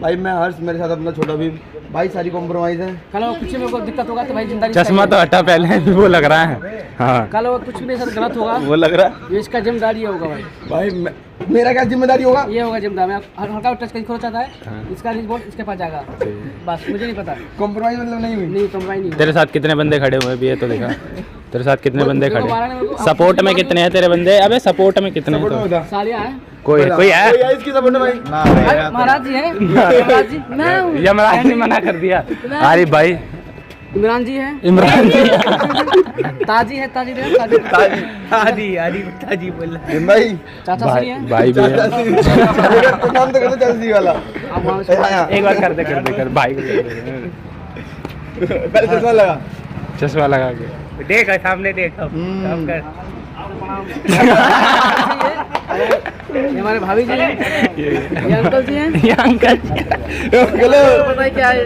भाई मैं हर्ष, मेरे साथ अपना छोटा भीम। भाई सारी कॉम्प्रोमाइज है। कल वो कुछ में को दिक्कत होगा तो भाई जिम्मेदारी चश्मा तो हटा पहले, वो लग रहा है। हाँ कल वो कुछ मेरे साथ गलत होगा वो लग रहा ये इसका जिम्मेदारी होगा भाई। भाई मेरा क्या जिम्मेदारी होगा? ये होगा जिम्मेदारी। मैं हल्का टच कहीं खो चाहता है इसका रिपोर्ट इसके पास जाएगा, बस मुझे नहीं पता। कॉम्प्रोमाइज मतलब नहीं हुई? नहीं कम्बाइन नहीं तेरे साथ कितने बंदे खड़े हुए भी है तो देखा, तेरे साथ कितने बंदे मेरे को खड़े? मारा नहीं, मेरे को- सपोर्ट में कितने हैं तेरे बंदे? अबे सपोर्ट में कितने हैं सपोर्ट में तो? बता। सालिया है कोई कोई है? कोई है इसकी सपोर्ट में भाई? अरे, महाराज जी है महाराज जी मैं हूँ। यमराज ने मना कर दिया। अरे भाई इमरान जी है, इमरान जी ताजी है, ताजी है, ताजी ताजी बोल भीम भाई चाचा श्री है। भाई भी है। तो नाम तो कर दो चलसी वाला। आप वहाँ से- यहाँ। एक बार कर दे कर भाई को कर दे। पहले चश्मा लगा। चश्मा लगा के देख सामने देख अब हम्म। कर। ये हमारे भाभी जी हैं, ये अंकल जी हैं, ये अंकल चलो पता है क्या है